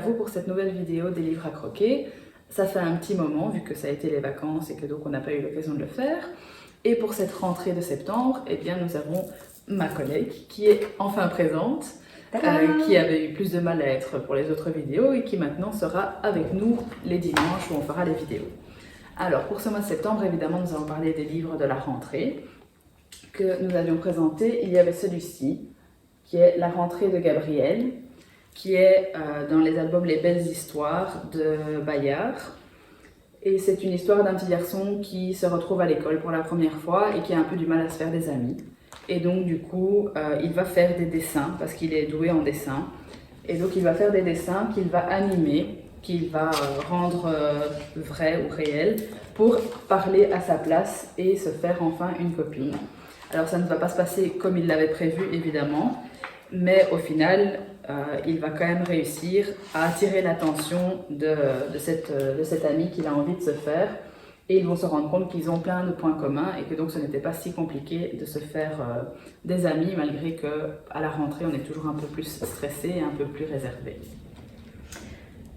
vous pour cette nouvelle vidéo des livres à croquer. Ça fait un petit moment vu que ça a été les vacances et que donc on n'a pas eu l'occasion de le faire. Et pour cette rentrée de septembre, eh bien, nous avons ma collègue qui est enfin présente, qui avait eu plus de mal à être pour les autres vidéos et qui maintenant sera avec nous les dimanches où on fera les vidéos. Alors pour ce mois de septembre, évidemment, nous allons parler des livres de la rentrée que nous avions présentés. Il y avait celui-ci qui est La rentrée de Gabriel, qui est dans les albums Les Belles Histoires de Bayard. Et c'est une histoire d'un petit garçon qui se retrouve à l'école pour la première fois et qui a un peu du mal à se faire des amis. Et donc du coup, il va faire des dessins parce qu'il est doué en dessin. Et donc il va faire des dessins qu'il va animer, qu'il va rendre vrais ou réels pour parler à sa place et se faire enfin une copine. Alors ça ne va pas se passer comme il l'avait prévu évidemment, mais au final, il va quand même réussir à attirer l'attention de cet ami qu'il a envie de se faire. Et ils vont se rendre compte qu'ils ont plein de points communs et que donc ce n'était pas si compliqué de se faire des amis, malgré qu'à la rentrée, on est toujours un peu plus stressé et un peu plus réservé.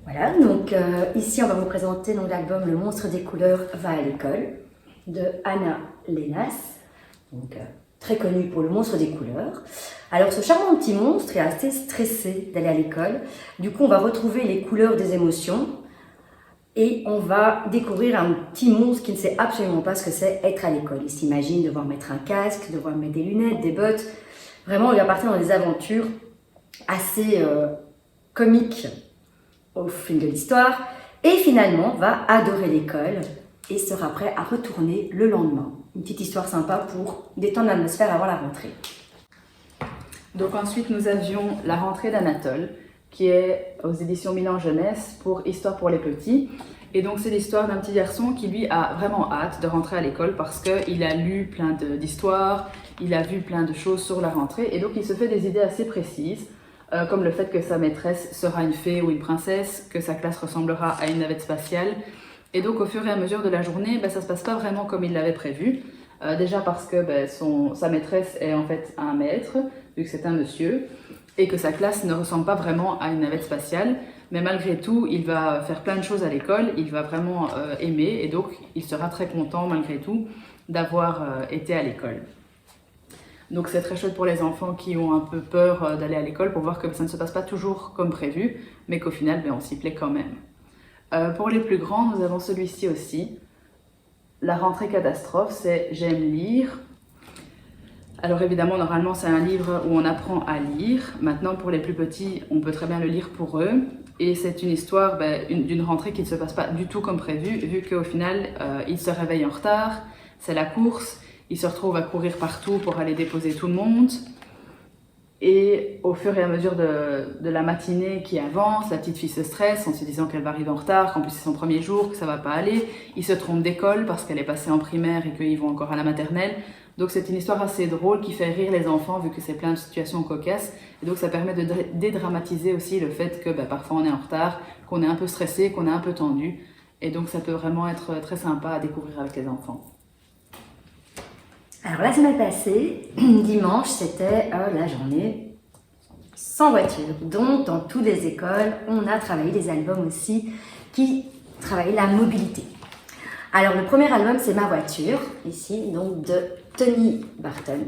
Voilà, donc ici on va vous présenter l'album Le monstre des couleurs va à l'école de Anna Lénas, donc très connue pour Le monstre des couleurs. Alors ce charmant petit monstre est assez stressé d'aller à l'école, du coup on va retrouver les couleurs des émotions et on va découvrir un petit monstre qui ne sait absolument pas ce que c'est être à l'école. Il s'imagine devoir mettre un casque, devoir mettre des lunettes, des bottes. Vraiment, il va partir dans des aventures assez comiques au fil de l'histoire. Et finalement, va adorer l'école et sera prêt à retourner le lendemain. Une petite histoire sympa pour détendre l'atmosphère avant la rentrée. Donc ensuite, nous avions La rentrée d'Anatole, qui est aux éditions Milan Jeunesse pour Histoire pour les petits. Et donc c'est l'histoire d'un petit garçon qui lui a vraiment hâte de rentrer à l'école parce qu'il a lu plein d'histoires, il a vu plein de choses sur la rentrée et donc il se fait des idées assez précises, comme le fait que sa maîtresse sera une fée ou une princesse, que sa classe ressemblera à une navette spatiale. Et donc au fur et à mesure de la journée, ça se passe pas vraiment comme il l'avait prévu. Déjà parce que sa maîtresse est en fait un maître, vu que c'est un monsieur, et que sa classe ne ressemble pas vraiment à une navette spatiale, mais malgré tout, il va faire plein de choses à l'école, il va vraiment aimer, et donc il sera très content malgré tout d'avoir été à l'école. Donc c'est très chouette pour les enfants qui ont un peu peur d'aller à l'école, pour voir que ça ne se passe pas toujours comme prévu, mais qu'au final, on s'y plaît quand même. Pour les plus grands, nous avons celui-ci aussi, La rentrée catastrophe, c'est J'aime lire. Alors évidemment, normalement, c'est un livre où on apprend à lire. Maintenant, pour les plus petits, on peut très bien le lire pour eux. Et c'est une histoire d'une rentrée qui ne se passe pas du tout comme prévu, vu qu'au final, ils se réveillent en retard, c'est la course, ils se retrouvent à courir partout pour aller déposer tout le monde. Et au fur et à mesure de la matinée qui avance, la petite fille se stresse en se disant qu'elle va arriver en retard, qu'en plus c'est son premier jour, que ça va pas aller. Ils se trompent d'école parce qu'elle est passée en primaire et qu'ils vont encore à la maternelle. Donc c'est une histoire assez drôle qui fait rire les enfants vu que c'est plein de situations cocasses. Et donc ça permet de dédramatiser aussi le fait que parfois on est en retard, qu'on est un peu stressé, qu'on est un peu tendu. Et donc ça peut vraiment être très sympa à découvrir avec les enfants. Alors la semaine passée, dimanche, c'était la journée sans voiture. Donc dans toutes les écoles, on a travaillé des albums aussi qui travaillaient la mobilité. Alors le premier album, c'est Ma voiture, ici, donc de Tony Barton.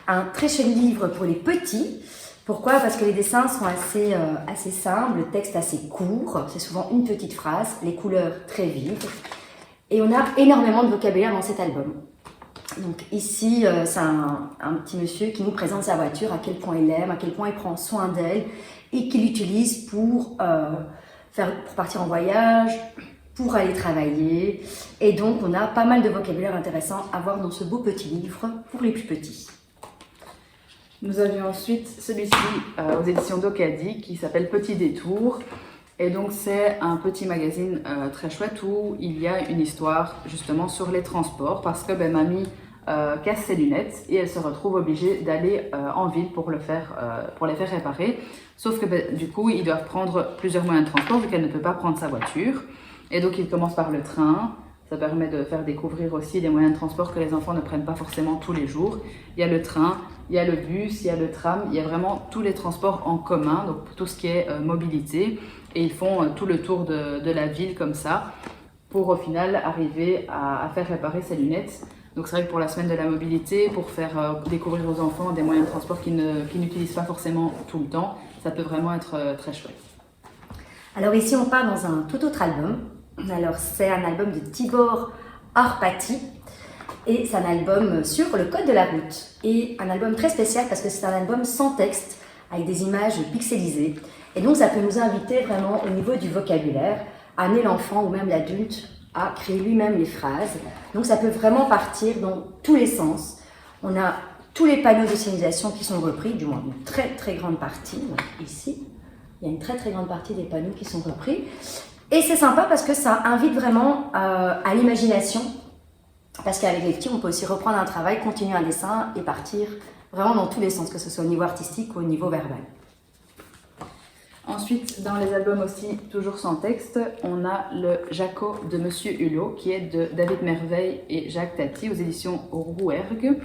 Un très chouette livre pour les petits. Pourquoi? Parce que les dessins sont assez simples, le texte assez court, c'est souvent une petite phrase, les couleurs très vives. Et on a énormément de vocabulaire dans cet album. Donc ici, c'est un petit monsieur qui nous présente sa voiture, à quel point il l'aime, à quel point il prend soin d'elle et qu'il l'utilise pour partir en voyage, pour aller travailler. Et donc, on a pas mal de vocabulaire intéressant à voir dans ce beau petit livre pour les plus petits. Nous avions ensuite celui-ci aux éditions d'Ocadi qui s'appelle Petit détour. Et donc, c'est un petit magazine très chouette où il y a une histoire justement sur les transports parce que mamie casse ses lunettes et elle se retrouve obligée d'aller en ville pour les faire réparer. Sauf que du coup, ils doivent prendre plusieurs moyens de transport vu qu'elle ne peut pas prendre sa voiture. Et donc, ils commencent par le train, Ça permet de faire découvrir aussi des moyens de transport que les enfants ne prennent pas forcément tous les jours. Il y a le train, il y a le bus, il y a le tram, il y a vraiment tous les transports en commun, donc pour tout ce qui est mobilité. Et ils font tout le tour de la ville comme ça, pour au final arriver à faire réparer ces lunettes. Donc c'est vrai que pour la semaine de la mobilité, pour faire découvrir aux enfants des moyens de transport qu'ils n'utilisent pas forcément tout le temps, ça peut vraiment être très chouette. Alors ici, on part dans un tout autre album. Alors c'est un album de Tibor Arpati et c'est un album sur le code de la route. Et un album très spécial parce que c'est un album sans texte, avec des images pixelisées. Et donc ça peut nous inviter vraiment au niveau du vocabulaire, à amener l'enfant ou même l'adulte à créer lui-même les phrases. Donc ça peut vraiment partir dans tous les sens. On a tous les panneaux de signalisation qui sont repris, du moins une très très grande partie, donc ici. Il y a une très très grande partie des panneaux qui sont repris. Et c'est sympa parce que ça invite vraiment à l'imagination. Parce qu'avec les petits, on peut aussi reprendre un travail, continuer un dessin et partir vraiment dans tous les sens, que ce soit au niveau artistique ou au niveau verbal. Ensuite, dans les albums aussi, toujours sans texte, on a le Jaco de Monsieur Hulot, qui est de David Merveille et Jacques Tati aux éditions Rouergue.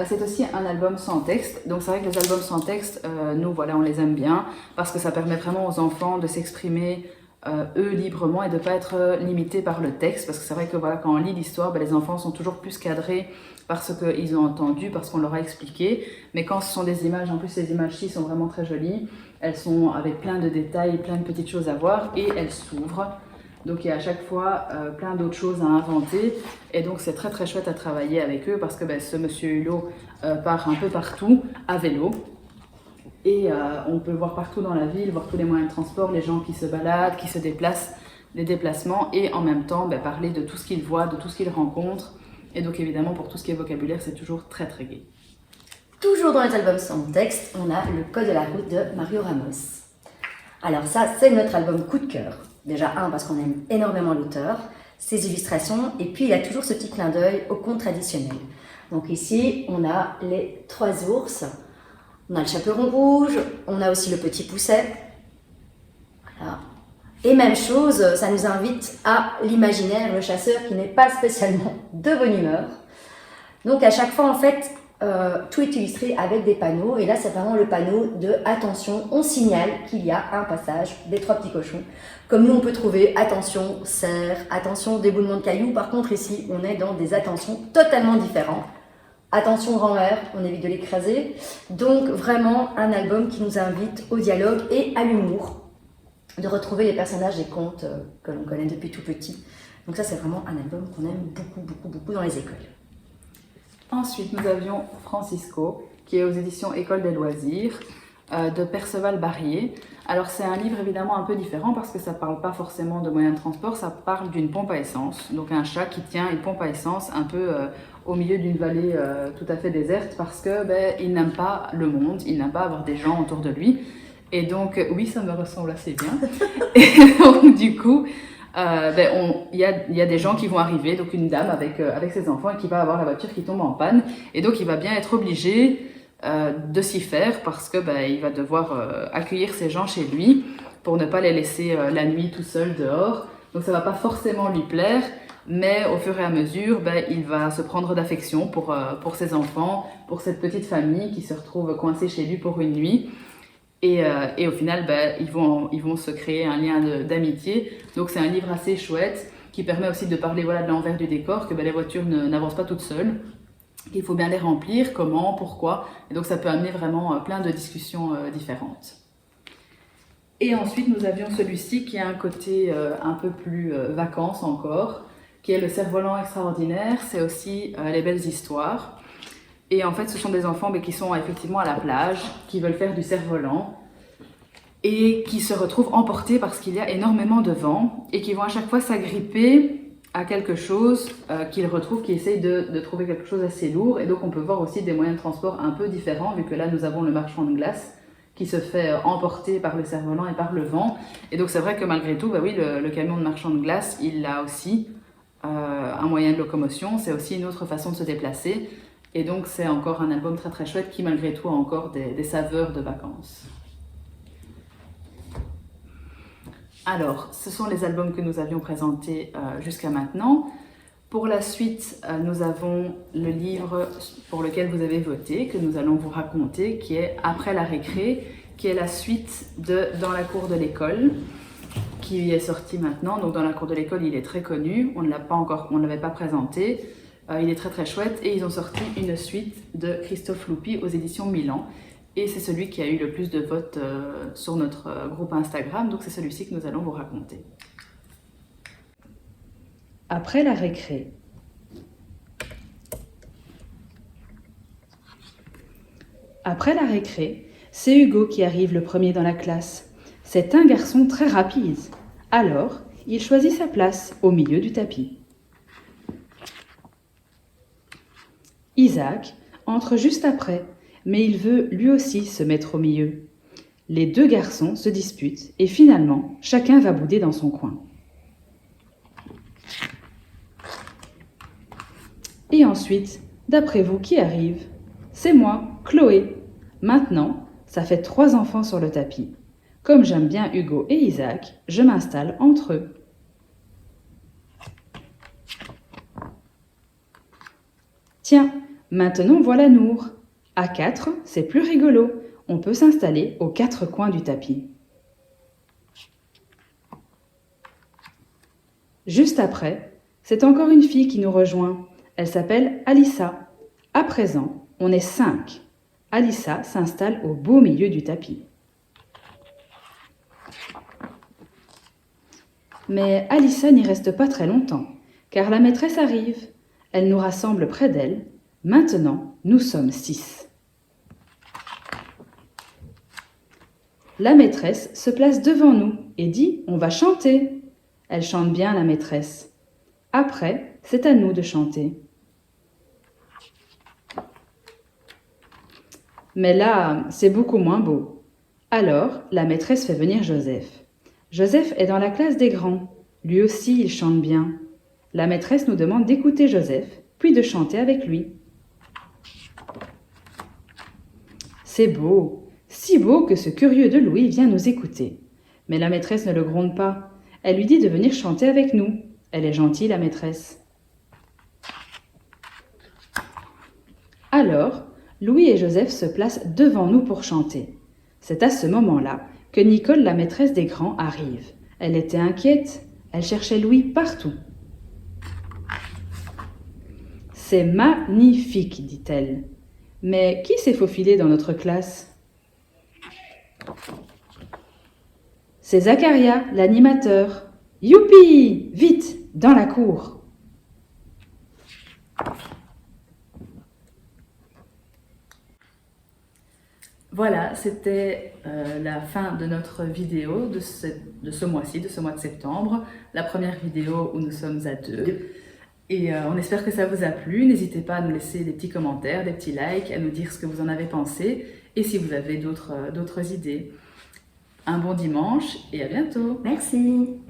C'est aussi un album sans texte, donc c'est vrai que les albums sans texte, nous voilà, on les aime bien, parce que ça permet vraiment aux enfants de s'exprimer eux librement et de ne pas être limités par le texte, parce que c'est vrai que voilà, quand on lit l'histoire, les enfants sont toujours plus cadrés par ce qu'ils ont entendu, parce qu'on leur a expliqué, mais quand ce sont des images, en plus ces images-ci sont vraiment très jolies, elles sont avec plein de détails, plein de petites choses à voir, et elles s'ouvrent, donc il y a à chaque fois plein d'autres choses à inventer, et donc c'est très très chouette à travailler avec eux, parce que ce monsieur Hulot part un peu partout à vélo. Et on peut le voir partout dans la ville, voir tous les moyens de transport, les gens qui se baladent, qui se déplacent, les déplacements, et en même temps parler de tout ce qu'ils voient, de tout ce qu'ils rencontrent. Et donc évidemment, pour tout ce qui est vocabulaire, c'est toujours très très gai. Toujours dans les albums sans texte, on a Le Code de la route de Mario Ramos. Alors ça, c'est notre album coup de cœur. Déjà parce qu'on aime énormément l'auteur, ses illustrations, et puis il a toujours ce petit clin d'œil au conte traditionnel. Donc ici, on a les 3 ours. On a le chaperon rouge, on a aussi le petit pousset. Voilà. Et même chose, ça nous invite à l'imaginaire, le chasseur qui n'est pas spécialement de bonne humeur. Donc à chaque fois, en fait, tout est illustré avec des panneaux. Et là, c'est vraiment le panneau de « Attention, on signale qu'il y a un passage des 3 petits cochons ». Comme nous, on peut trouver « Attention, cerf »,« Attention, déboulement de cailloux ». Par contre, ici, on est dans des attentions totalement différentes. Attention grand-mère, on évite de l'écraser. Donc vraiment un album qui nous invite au dialogue et à l'humour, de retrouver les personnages des contes que l'on connaît depuis tout petit. Donc ça c'est vraiment un album qu'on aime beaucoup, beaucoup, beaucoup dans les écoles. Ensuite nous avions Francisco, qui est aux éditions École des loisirs, de Perceval Barrier. Alors c'est un livre évidemment un peu différent parce que ça ne parle pas forcément de moyens de transport, ça parle d'une pompe à essence. Donc un chat qui tient une pompe à essence un peu au milieu d'une vallée tout à fait déserte parce que il n'aime pas le monde, il n'aime pas avoir des gens autour de lui. Et donc oui, ça me ressemble assez bien. Et donc du coup, il y a des gens qui vont arriver, donc une dame avec ses enfants et qui va avoir la voiture qui tombe en panne. Et donc il va bien être obligé de s'y faire parce que il va devoir accueillir ces gens chez lui pour ne pas les laisser la nuit tout seuls dehors. Donc ça va pas forcément lui plaire, mais au fur et à mesure, il va se prendre d'affection pour ses enfants, pour cette petite famille qui se retrouve coincée chez lui pour une nuit. Et au final, ils vont se créer un lien d'amitié. Donc c'est un livre assez chouette qui permet aussi de parler de l'envers du décor, que les voitures n'avancent pas toutes seules. Il faut bien les remplir, comment, pourquoi. Et donc ça peut amener vraiment plein de discussions différentes. Et ensuite, nous avions celui-ci qui a un côté un peu plus vacances encore, qui est le cerf-volant extraordinaire. C'est aussi les belles histoires. Et en fait, ce sont des enfants qui sont effectivement à la plage, qui veulent faire du cerf-volant et qui se retrouvent emportés parce qu'il y a énormément de vent et qui vont à chaque fois s'agripper à quelque chose qu'ils retrouvent, qui essayent de trouver quelque chose assez lourd. Et donc on peut voir aussi des moyens de transport un peu différents, vu que là nous avons le marchand de glace qui se fait emporter par le cerf-volant et par le vent. Et donc c'est vrai que malgré tout, le camion de marchand de glace, il a aussi un moyen de locomotion, c'est aussi une autre façon de se déplacer. Et donc c'est encore un album très très chouette qui malgré tout a encore des saveurs de vacances. Alors, ce sont les albums que nous avions présentés jusqu'à maintenant. Pour la suite, nous avons le livre pour lequel vous avez voté, que nous allons vous raconter, qui est Après la récré, qui est la suite de Dans la cour de l'école, qui est sorti maintenant. Donc dans la cour de l'école, il est très connu, on ne l'avait pas présenté. Il est très très chouette et ils ont sorti une suite de Christophe Loupi aux éditions Milan. Et c'est celui qui a eu le plus de votes sur notre groupe Instagram, donc c'est celui-ci que nous allons vous raconter. Après la récré. Après la récré, c'est Hugo qui arrive le premier dans la classe. C'est un garçon très rapide. Alors, il choisit sa place au milieu du tapis. Isaac entre juste après, mais il veut lui aussi se mettre au milieu. Les deux garçons se disputent et finalement, chacun va bouder dans son coin. Et ensuite, d'après vous, qui arrive? C'est moi, Chloé. Maintenant, ça fait 3 enfants sur le tapis. Comme j'aime bien Hugo et Isaac, je m'installe entre eux. Tiens, maintenant voilà Nour. À 4, c'est plus rigolo. On peut s'installer aux 4 coins du tapis. Juste après, c'est encore une fille qui nous rejoint. Elle s'appelle Alissa. À présent, on est 5. Alissa s'installe au beau milieu du tapis. Mais Alissa n'y reste pas très longtemps, car la maîtresse arrive. Elle nous rassemble près d'elle. Maintenant, nous sommes 6. La maîtresse se place devant nous et dit « On va chanter !» Elle chante bien, la maîtresse. Après, c'est à nous de chanter. Mais là, c'est beaucoup moins beau. Alors, la maîtresse fait venir Joseph. Joseph est dans la classe des grands. Lui aussi, il chante bien. La maîtresse nous demande d'écouter Joseph, puis de chanter avec lui. C'est beau, si beau que ce curieux de Louis vient nous écouter. Mais la maîtresse ne le gronde pas. Elle lui dit de venir chanter avec nous. Elle est gentille, la maîtresse. Alors, Louis et Joseph se placent devant nous pour chanter. C'est à ce moment-là que Nicole, la maîtresse des grands, arrive. Elle était inquiète. Elle cherchait Louis partout. « C'est magnifique, dit-elle. Mais qui s'est faufilé dans notre classe ?»« C'est Zacharia, l'animateur. Youpi! Vite, dans la cour !» Voilà, c'était la fin de notre vidéo de ce mois-ci, de ce mois de septembre. La première vidéo où nous sommes à 2. Et on espère que ça vous a plu. N'hésitez pas à nous laisser des petits commentaires, des petits likes, à nous dire ce que vous en avez pensé et si vous avez d'autres idées. Un bon dimanche et à bientôt. Merci.